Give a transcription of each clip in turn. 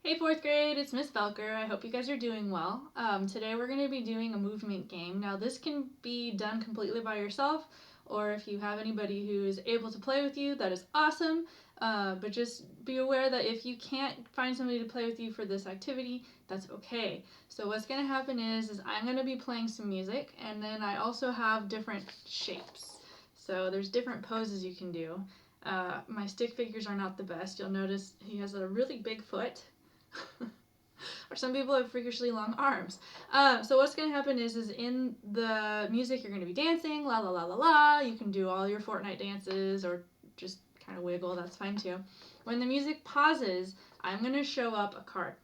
Hey fourth grade, it's Miss Belker. I hope you guys are doing well. Today we're going to be doing a movement game. Now this can be done completely by yourself, or if you have anybody who is able to play with you, that is awesome. But just be aware that if you can't find somebody to play with you for this activity, that's okay. So what's going to happen is I'm going to be playing some music, and then I also have different shapes. So there's different poses you can do. My stick figures are not the best. You'll notice he has a really big foot. Or some people have freakishly long arms. So what's going to happen is in the music you're going to be dancing, la la la la la. You can do all your Fortnite dances or just kind of wiggle, that's fine too. When the music pauses, I'm going to show up a card.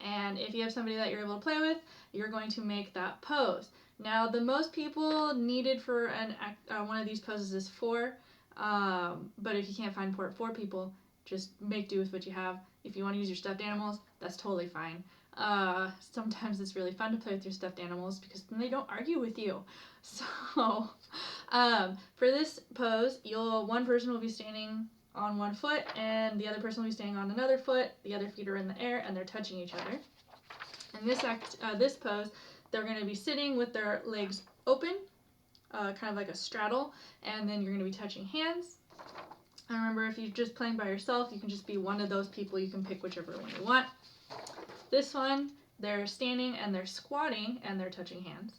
And if you have somebody that you're able to play with, you're going to make that pose. Now, the most people needed for one of these poses is 4. But if you can't find 4 people, just make do with what you have. If you want to use your stuffed animals, that's totally fine. Sometimes it's really fun to play with your stuffed animals because then they don't argue with you. So, for this pose, one person will be standing on one foot and the other person will be standing on another foot. The other feet are in the air and they're touching each other. In this pose, they're going to be sitting with their legs open, kind of like a straddle, and then you're going to be touching hands. And remember, if you're just playing by yourself, you can just be one of those people. You can pick whichever one you want. This one, they're standing and they're squatting and they're touching hands.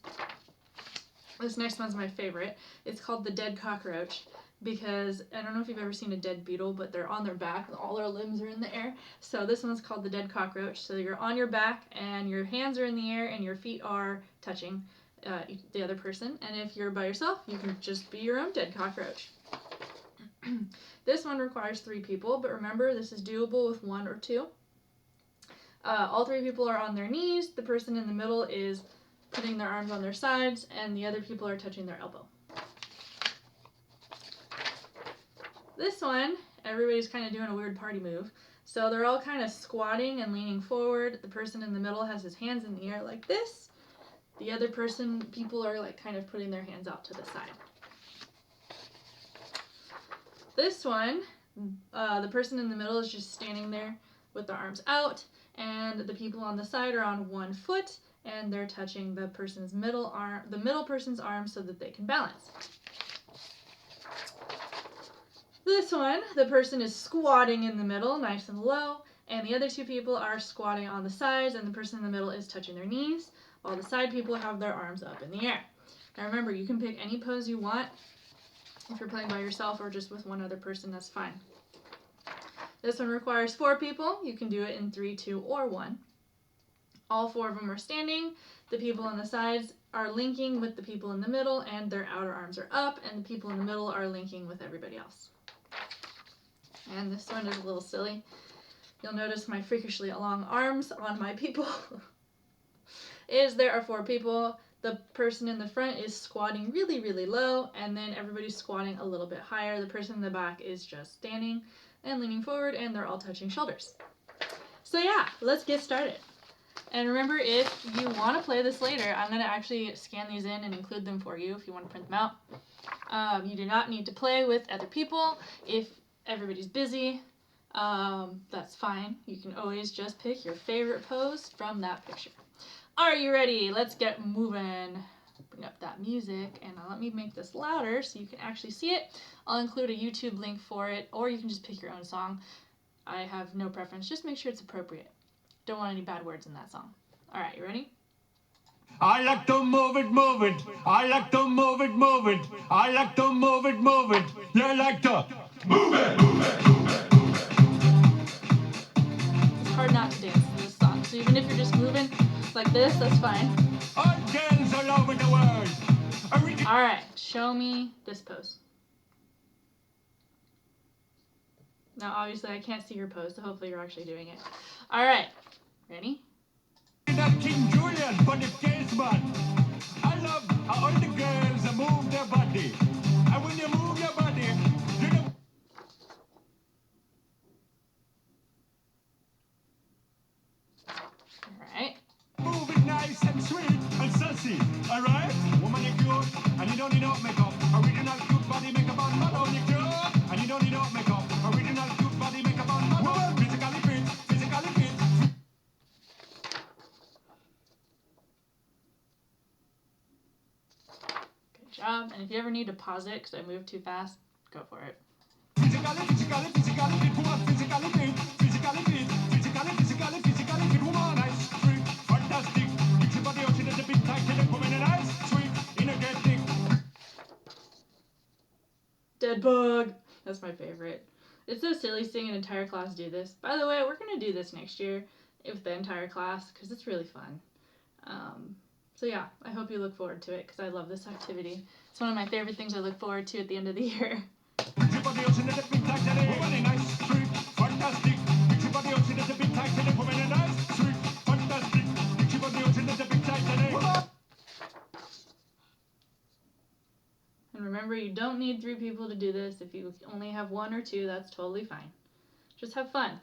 This next one's my favorite. It's called the dead cockroach because I don't know if you've ever seen a dead beetle, but they're on their back and all their limbs are in the air. So this one's called the dead cockroach. So you're on your back and your hands are in the air and your feet are touching the other person. And if you're by yourself, you can just be your own dead cockroach. This one requires 3 people, but remember, this is doable with 1 or 2. All 3 people are on their knees. The person in the middle is putting their arms on their sides, and the other people are touching their elbow. This one, everybody's kind of doing a weird party move. So they're all kind of squatting and leaning forward. The person in the middle has his hands in the air like this. The other people are like kind of putting their hands out to the side. This one, the person in the middle is just standing there with their arms out, and the people on the side are on one foot, and they're touching the middle person's arm so that they can balance. This one, the person is squatting in the middle, nice and low, and the other 2 people are squatting on the sides, and the person in the middle is touching their knees, while the side people have their arms up in the air. Now remember, you can pick any pose you want. If you're playing by yourself or just with one other person, that's fine. This one requires 4 people. You can do it in 3, 2, or 1. All 4 of them are standing. The people on the sides are linking with the people in the middle, and their outer arms are up, and the people in the middle are linking with everybody else. And this one is a little silly. You'll notice my freakishly long arms on my people. There are 4 people. The person in the front is squatting really, really low, and then everybody's squatting a little bit higher. The person in the back is just standing and leaning forward, and they're all touching shoulders. So yeah, let's get started. And remember, if you want to play this later, I'm going to actually scan these in and include them for you if you want to print them out. You do not need to play with other people. If everybody's busy, that's fine. You can always just pick your favorite pose from that picture. Are you ready? Let's get moving. Bring up that music, and let me make this louder so you can actually see it. I'll include a YouTube link for it, or you can just pick your own song. I have no preference. Just make sure it's appropriate. Don't want any bad words in that song. All right, you ready? I like to move it, move it. I like to move it, move it. I like to move it, move it. You like to move it, move it, move it. It's hard not to dance to this song, so even if you're just moving like this, that's fine. All girls all over the world. All right, show me this pose. Now, obviously, I can't see your pose, so hopefully you're actually doing it. All right, ready? King Julian for the casement. I love how all the girls move their body. And when you move your body, you know. Alright. Move it nice and sweet and sassy. Alright? Woman, you're cute. And you don't need no makeup. Original cute body makeup on model. You're cute. And you don't need no makeup. Original cute body makeup on model. Physically fit. Physically fit. job. And if you ever need to pause it because I moved too fast, go for it. Physically fit woman, physically fit woman, nice, sweet, fantastic. Get your body out in the big tight, tell them woman, nice, sweet, energetic. Dead bug. That's my favorite. It's so silly seeing an entire class do this. By the way, we're going to do this next year with the entire class because it's really fun. So yeah, I hope you look forward to it because I love this activity. It's one of my favorite things I look forward to at the end of the year. Get your body out in the big tight, tell them woman, nice, sweet, fantastic. Get your body out in the big tight, tell them woman, nice, sweet, fantastic. Get your body out in the big tight, tell them woman. And remember, you don't need 3 people to do this. If you only have 1 or 2, that's totally fine. Just have fun.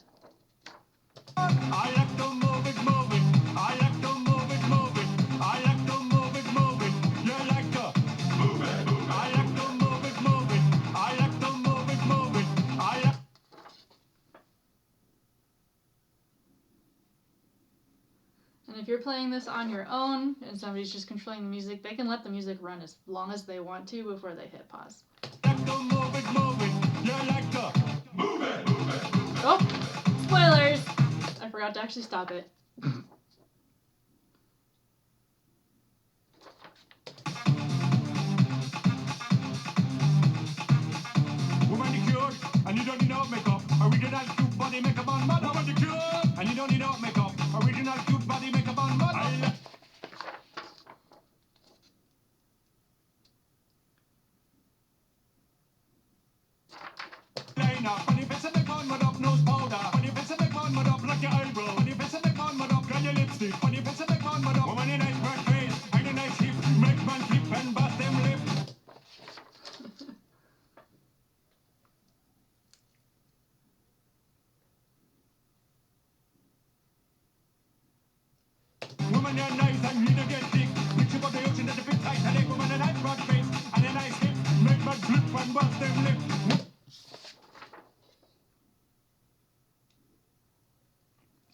I like to move it, move it. I like to move it, move it. I like to move it, move it. You like to move it, move it. I like to move it, move it. I like to move it, move it. I like. And if you're playing this on your own and somebody's just controlling the music, they can let the music run as long as they want to before they hit pause. Like to move it, move it. You like to move it, move it. Oh, spoilers! I forgot to actually stop it. Woman, the cure, and you don't need no makeup. Original cute body makeup on mother. Woman, the cure, and you don't need no makeup. Original cute body makeup on mother. I like. Liner, funny face and make one mud up nose powder. Funny face and make one mud up like your eyebrow. Funny face and make one mud up like your lipstick. Funny face and make one mud up. Woman, a nice back face and a nice hip. Make man flip and bust them lip. Woman, you're nice and you don't get thick. Picture what they ocean at the big tight. And a woman, a nice broad face and a nice hip. Make man flip and bust them lip.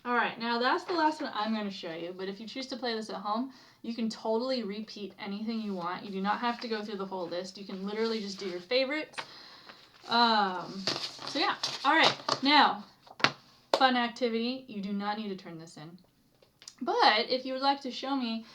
Alright, now that's the last one I'm going to show you, but if you choose to play this at home, you can totally repeat anything you want. You do not have to go through the whole list. You can literally just do your favorites. So yeah, alright, now, fun activity. You do not need to turn this in. But if you would like to show me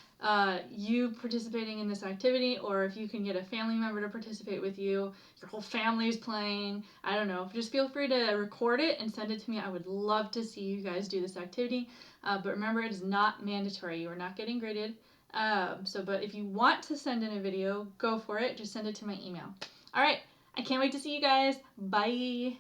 you participating in this activity, or if you can get a family member to participate with you, your whole family's playing, I don't know, just feel free to record it and send it to me. I would love to see you guys do this activity. But remember, it is not mandatory. You are not getting graded. But if you want to send in a video, go for it. Just send it to my email. All right, I can't wait to see you guys. Bye.